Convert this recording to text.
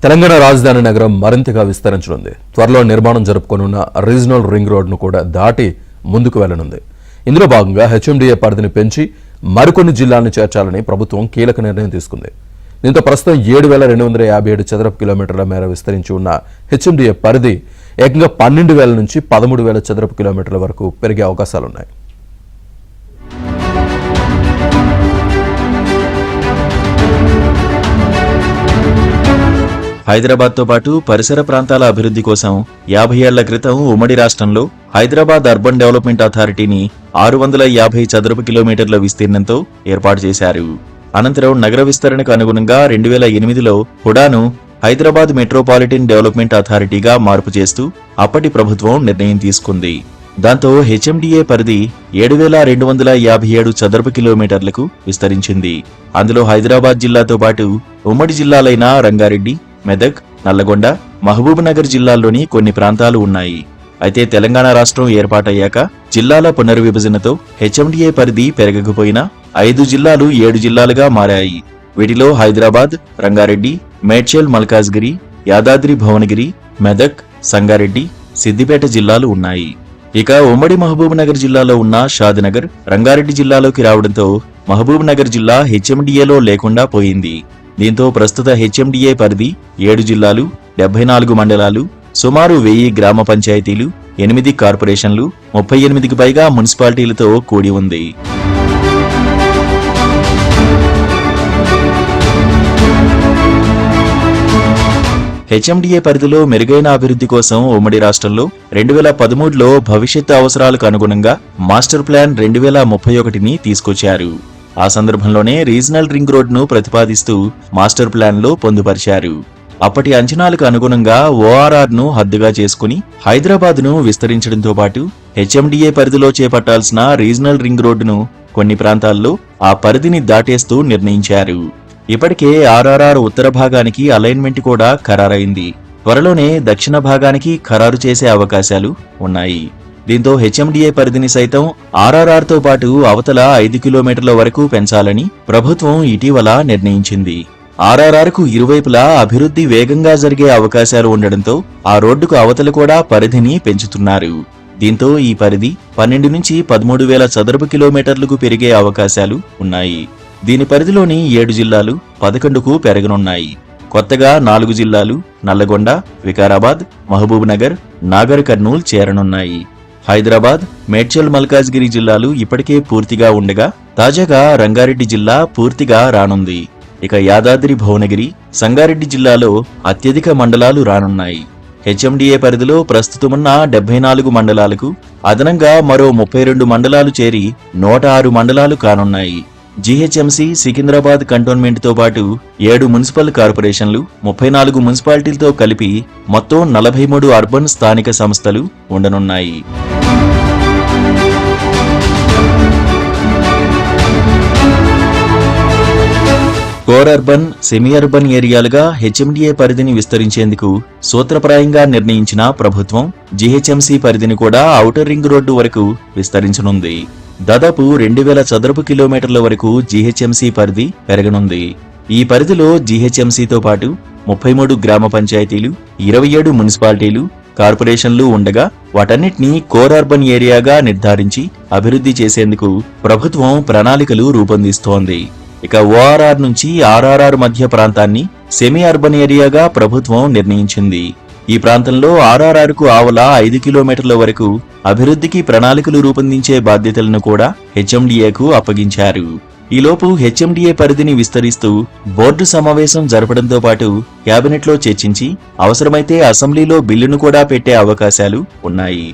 తెలంగాణ రాజధాని నగరం మరింతగా విస్తరించనుంది. త్వరలో నిర్మాణం జరుపుకోనున్న రీజనల్ రింగ్ రోడ్ను కూడా దాటి ముందుకు వెళ్లనుంది. ఇందులో భాగంగా హెచ్ఎండిఏ పరిధిని పెంచి మరికొన్ని జిల్లాలను చేర్చాలని ప్రభుత్వం కీలక నిర్ణయం తీసుకుంది. దీంతో ప్రస్తుతం 7,257 చదరపు కిలోమీటర్ల మేర విస్తరించి ఉన్న హెచ్ఎండిఏ పరిధి ఏకంగా 12,000 నుంచి 13,000 చదరపు కిలోమీటర్ల వరకు పెరిగే అవకాశాలున్నాయి. హైదరాబాద్తో పాటు పరిసర ప్రాంతాల అభివృద్ధి కోసం 50 ఏళ్ల క్రితం ఉమ్మడి రాష్ట్రంలో హైదరాబాద్ అర్బన్ డెవలప్మెంట్ అథారిటీని 650 చదరపు కిలోమీటర్ల విస్తీర్ణంతో ఏర్పాటు చేశారు. అనంతరం నగర విస్తరణకు అనుగుణంగా 2008లో హుడాను హైదరాబాద్ మెట్రోపాలిటన్ డెవలప్మెంట్ అథారిటీగా మార్పు చేస్తూ అప్పటి ప్రభుత్వం నిర్ణయం తీసుకుంది. దాంతో హెచ్ఎండిఏ పరిధి 7,257 చదరపు కిలోమీటర్లకు విస్తరించింది. అందులో హైదరాబాద్ జిల్లాతో పాటు ఉమ్మడి జిల్లాలైన రంగారెడ్డి, మెదక్, నల్లగొండ, మహబూబ్ నగర్ జిల్లాల్లోని కొన్ని ప్రాంతాలు ఉన్నాయి. అయితే తెలంగాణ రాష్ట్రం ఏర్పాటయ్యాక జిల్లాల పునర్విభజనతో హెచ్ఎండిఏ పరిధి పెరగకపోయినా 5 జిల్లాలు 7 జిల్లాలుగా మారాయి. వీటిలో హైదరాబాద్, రంగారెడ్డి, మేడ్చల్ మల్కాజ్గిరి, యాదాద్రి భువనగిరి, మెదక్, సంగారెడ్డి, సిద్దిపేట జిల్లాలు ఉన్నాయి. ఇక ఉమ్మడి మహబూబ్ నగర్ జిల్లాలో ఉన్న షాద్నగర్ రంగారెడ్డి జిల్లాలోకి రావడంతో మహబూబ్ నగర్ జిల్లా హెచ్ఎండిఏలో లేకుండా పోయింది. దీంతో ప్రస్తుత హెచ్ఎండిఏ పరిధి 7 జిల్లాలు, 74 మండలాలు, సుమారు 1000 గ్రామ పంచాయతీలు, 8 కార్పొరేషన్లు, 38కి పైగా మున్సిపాలిటీలతో కూడి ఉంది. హెచ్ఎండిఏ పరిధిలో మెరుగైన అభివృద్ధి కోసం ఉమ్మడి రాష్ట్రంలో 2013లో భవిష్యత్తు అవసరాలకు అనుగుణంగా మాస్టర్ ప్లాన్ 2031ని తీసుకొచ్చారు. ఆ సందర్భంలోనే రీజనల్ రింగ్ రోడ్ను ప్రతిపాదిస్తూ మాస్టర్ ప్లాన్లో పొందుపరిచారు. అప్పటి అంచనాలకు అనుగుణంగా ఓఆర్ఆర్ను హద్దుగా చేసుకుని హైదరాబాద్ను విస్తరించడంతో పాటు హెచ్ఎండిఏ పరిధిలో చేపట్టాల్సిన రీజనల్ రింగ్ రోడ్డును కొన్ని ప్రాంతాల్లో ఆ పరిధిని దాటేస్తూ నిర్ణయించారు. ఇప్పటికే ఆర్ఆర్ఆర్ ఉత్తర భాగానికి అలైన్మెంట్ కూడా ఖరారైంది. త్వరలోనే దక్షిణ భాగానికి ఖరారు చేసే అవకాశాలు ఉన్నాయి. దీంతో హెచ్ఎండిఏ పరిధిని సైతం ఆర్ఆర్ఆర్తో పాటు అవతల 5 కిలోమీటర్ల వరకు పెంచాలని ప్రభుత్వం ఇటీవల నిర్ణయించింది. ఆర్ఆర్ఆర్కు ఇరువైపులా అభివృద్ధి వేగంగా జరిగే అవకాశాలు ఉండడంతో ఆ రోడ్డుకు అవతల కూడా పరిధిని పెంచుతున్నారు. దీంతో ఈ పరిధి 12 నుంచి 13,000 చదరపు కిలోమీటర్లకు పెరిగే అవకాశాలు ఉన్నాయి. దీని పరిధిలోని 7 జిల్లాలు 11కు పెరగనున్నాయి. కొత్తగా 4 జిల్లాలు నల్లగొండ, వికారాబాద్, మహబూబ్ నగర్, నాగర్ కర్నూల్ చేరనున్నాయి. హైదరాబాద్, మేడ్చల్ మల్కాజ్గిరి జిల్లాలు ఇప్పటికే పూర్తిగా ఉండగా తాజాగా రంగారెడ్డి జిల్లా పూర్తిగా రానుంది. ఇక యాదాద్రి భువనగిరి, సంగారెడ్డి జిల్లాలో అత్యధిక మండలాలు రానున్నాయి. హెచ్ఎండిఏ పరిధిలో ప్రస్తుతమున్న 74 మండలాలకు అదనంగా మరో 32 మండలాలు చేరి 106 మండలాలు కానున్నాయి. జీహెచ్ఎంసీ సికింద్రాబాద్ కంటోన్మెంట్తో పాటు 7 మున్సిపల్ కార్పొరేషన్లు, 34 మున్సిపాలిటీలతో కలిపి మొత్తం 43 అర్బన్ స్థానిక సంస్థలు ఉండనున్నాయి. కోర్ అర్బన్, సెమీ అర్బన్ ఏరియాలుగా హెచ్ఎండిఏ పరిధిని విస్తరించేందుకు సూత్రప్రాయంగా నిర్ణయించిన ప్రభుత్వం జీహెచ్ఎంసీ పరిధిని కూడా ఔటర్ రింగ్ రోడ్డు వరకు విస్తరించనుంది. దాదాపు 2,000 చదరపు కిలోమీటర్ల వరకు జీహెచ్ఎంసీ పరిధి పెరగనుంది. ఈ పరిధిలో జీహెచ్ఎంసీతో పాటు 33 గ్రామ పంచాయతీలు, 27 మున్సిపాలిటీలు, కార్పొరేషన్లు ఉండగా వాటన్నిటినీ కోర్ అర్బన్ ఏరియాగా నిర్ధారించి అభివృద్ధి చేసేందుకు ప్రభుత్వం ప్రణాళికలు రూపొందిస్తోంది. ఇక ఓఆర్ఆర్ నుంచి ఆర్ఆర్ఆర్ మధ్య ప్రాంతాన్ని సెమీ అర్బన్ ఏరియాగా ప్రభుత్వం నిర్ణయించింది. ఈ ప్రాంతంలో ఆర్ఆర్ఆర్కు ఆవల 5 కిలోమీటర్ల వరకు అభివృద్ధికి ప్రణాళికలు రూపొందించే బాధ్యతలను కూడా హెచ్ఎండిఏకు అప్పగించారు. ఈలోపు హెచ్ఎండిఏ పరిధిని విస్తరిస్తూ బోర్డు సమావేశం జరపడంతో పాటు కేబినెట్లో చర్చించి అవసరమైతే అసెంబ్లీలో బిల్లును కూడా పెట్టే అవకాశాలు ఉన్నాయి.